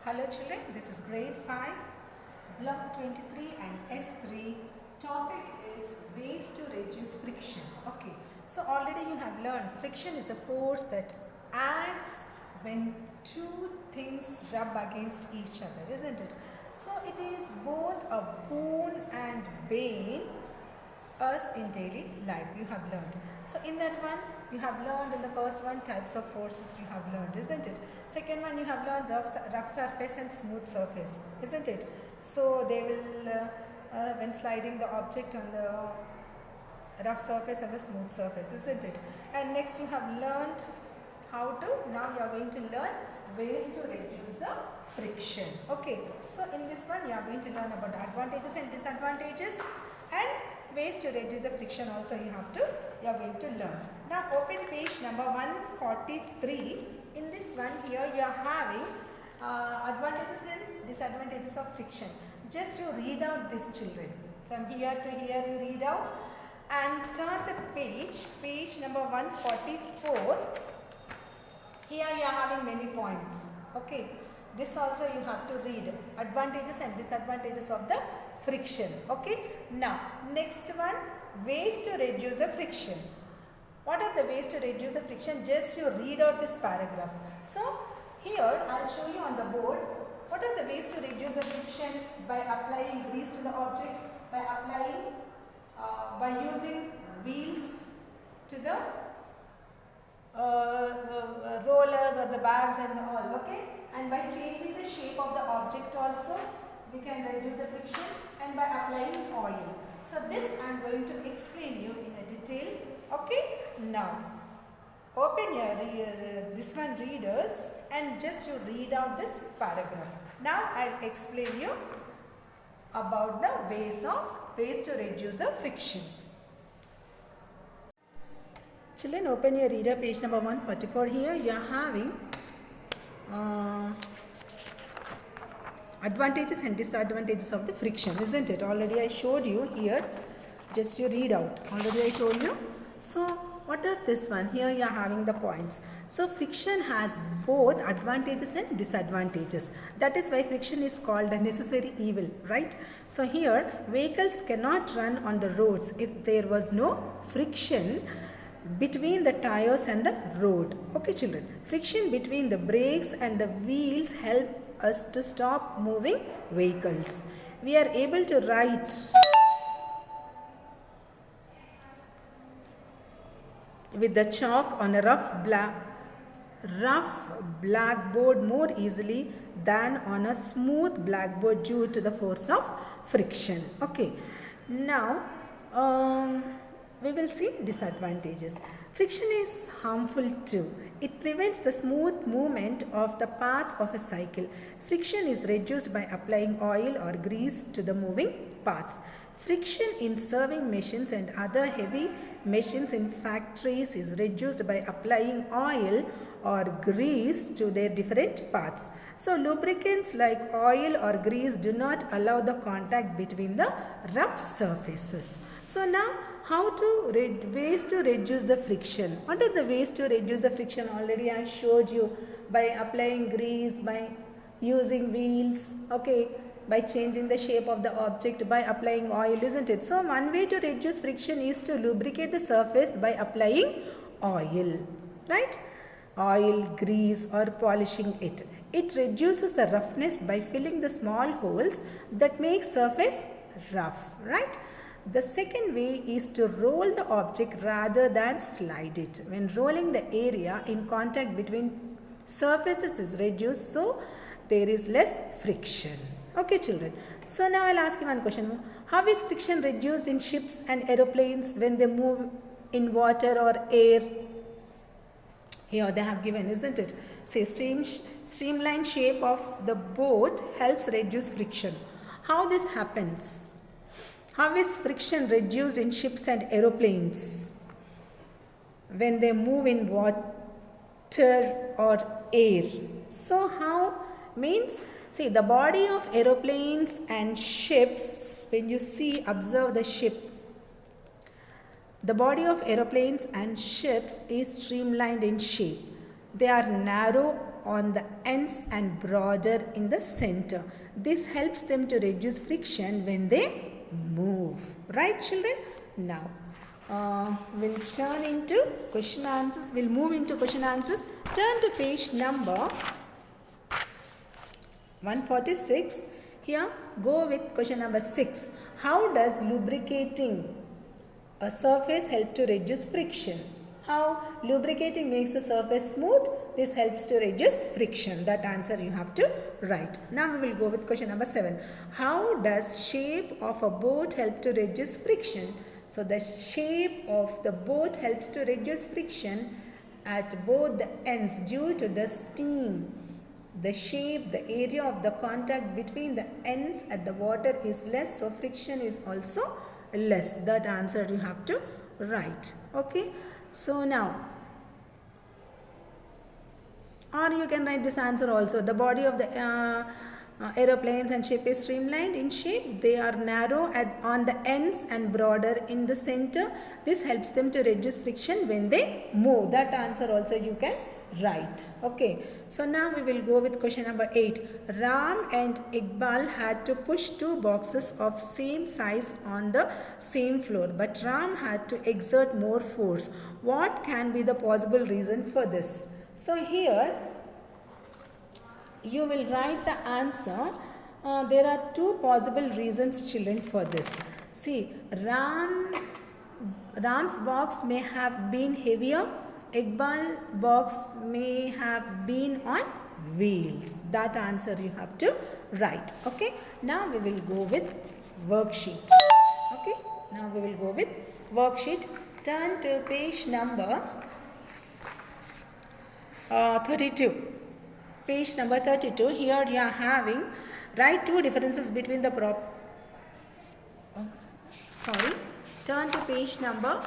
Hello children, this is grade 5, block 23 and S3. Topic is ways to reduce friction. Okay, so already you have learned friction is a force that acts when two things rub against each other, isn't it? So it is both a boon and bane us in daily life. You have learned. So in that one you have learned, in the first one, types of forces you have learned, isn't it? Second one, you have learned rough surface and smooth surface, isn't it? So they will when sliding the object on the rough surface and the smooth surface, isn't it? And next you have learned how to, now you are going to learn ways to reduce the friction. Okay, so in this one you are going to learn about the advantages and disadvantages and ways to reduce the friction also you are going to learn. Now open page number 143. In this one here you are having advantages and disadvantages of friction. Just you read out this, children. From here to here you read out and turn the page number 144. Here you are having many points. Okay, this also you have to read, advantages and disadvantages of the friction. Okay, now next one, ways to reduce the friction. What are the ways to reduce the friction? Just you read out this paragraph. So here I will show you on the board what are the ways to reduce the friction: by applying grease to the objects, by applying by using wheels to the rollers or the bags and all, okay, and by changing the shape of the object also we can reduce the friction, and by applying oil. So this I am going to explain you in a detail. Okay, now open your this one readers and just you read out this paragraph. Now I will explain you about the ways to reduce the friction. Children, open your reader, page number 144. Here you are having advantages and disadvantages of the friction, isn't it? Already I showed you here. Just you read out. Already I told you. So what are this one? Here you are having the points. So friction has both advantages and disadvantages. That is why friction is called a necessary evil, right? So here vehicles cannot run on the roads if there was no friction between the tires and the road. Okay children, friction between the brakes and the wheels help us to stop moving vehicles. We are able to write with the chalk on a rough blackboard more easily than on a smooth blackboard due to the force of friction. Okay, now we will see disadvantages. Friction is harmful too. It prevents the smooth movement of the parts of a cycle. Friction is reduced by applying oil or grease to the moving parts. Friction in serving machines and other heavy machines in factories is reduced by applying oil or grease to their different parts. So lubricants like oil or grease do not allow the contact between the rough surfaces. So now ways to reduce the friction. What are the ways to reduce the friction? Already I showed you, by applying grease, by using wheels, okay, by changing the shape of the object, by applying oil, isn't it? So one way to reduce friction is to lubricate the surface by applying oil, right? Oil, grease or polishing it. It reduces the roughness by filling the small holes that make surface rough, right? The second way is to roll the object rather than slide it. When rolling, the area in contact between surfaces is reduced, so there is less friction. Okay children, so now I will ask you one question. How is friction reduced in ships and aeroplanes when they move in water or air? Here they have given, isn't it? Say streamlined shape of the boat helps reduce friction. How this happens? How is friction reduced in ships and aeroplanes when they move in water or air? So how means, see, the body of aeroplanes and ships, when you see, observe the ship, the body of aeroplanes and ships is streamlined in shape. they are narrow on the ends and broader in the center. This helps them to reduce friction when they move. Right, children? Now, we'll turn into question answers. We'll move into question answers. Turn to page number 146. Here, go with question number 6. How does lubricating a surface help to reduce friction? How lubricating makes the surface smooth? This helps to reduce friction. That answer you have to write. Now we will go with question number 7. How does shape of a boat help to reduce friction? So the shape of the boat helps to reduce friction at both the ends due to the steam. The shape, the area of the contact between the ends at the water is less, so friction is also less. That answer you have to write. Okay. So now, or you can write this answer also. The body of the aeroplanes and ship is streamlined in shape. They are narrow on the ends and broader in the center. This helps them to reduce friction when they move. That answer also you can write. Okay. So now we will go with question number 8. Ram and Iqbal had to push 2 boxes of same size on the same floor, but Ram had to exert more force. What can be the possible reason for this? So here you will write the answer. There are 2 possible reasons, children, for this. See, Ram's box may have been heavier. Iqbal box may have been on wheels. That answer you have to write. Okay. Now we will go with worksheet. Okay. Now we will go with worksheet. Turn to page number 32. Page number 32. Here you are having write 2 differences between the Turn to page number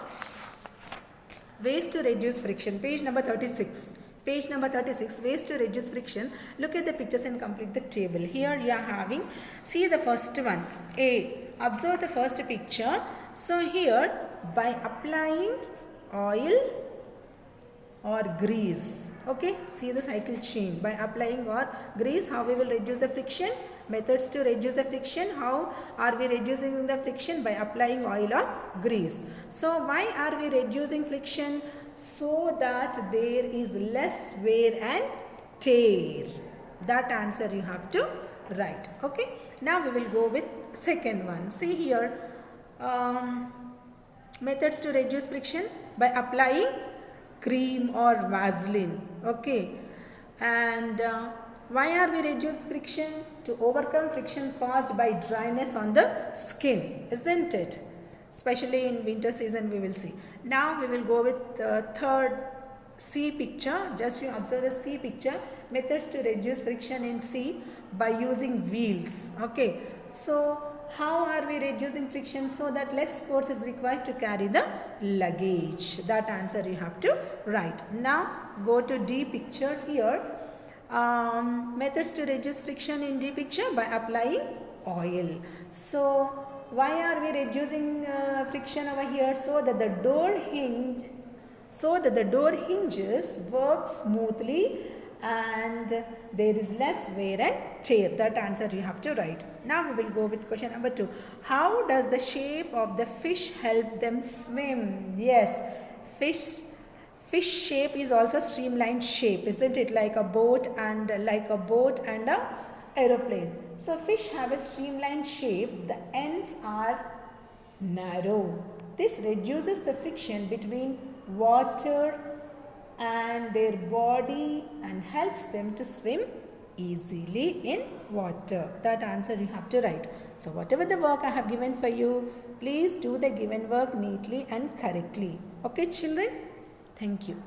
ways to reduce friction. Page number 36. Page number 36. Ways to reduce friction. Look at the pictures and complete the table. Here you are having, see the first one. A. Observe the first picture. So here, by applying oil or grease. Okay, see the cycle chain. By applying or grease, how we will reduce the friction? Methods to reduce the friction. How are we reducing the friction? By applying oil or grease. So why are we reducing friction? So that there is less wear and tear. That answer you have to write. Okay. Now we will go with second one. See here. Methods to reduce friction by applying cream or Vaseline. Okay. And why are we reduce friction? To overcome friction caused by dryness on the skin, isn't it? Especially in winter season we will see. Now we will go with third C picture. Just you observe the C picture. Methods to reduce friction in C by using wheels. Okay. So how are we reducing friction? So that less force is required to carry the luggage. That answer you have to write. Now go to D picture here. Methods to reduce friction in D picture by applying oil. So why are we reducing friction over here? So that the door hinges work smoothly and there is less wear and tear. That answer you have to write. Now we will go with question number 2. How does the shape of the fish help them swim? Yes, fish shape is also streamlined shape, isn't it? Like a boat and a aeroplane. So fish have a streamlined shape. The ends are narrow. This reduces the friction between water and their body and helps them to swim easily in water. That answer you have to write. So whatever the work I have given for you, please do the given work neatly and correctly. Okay, children? Thank you.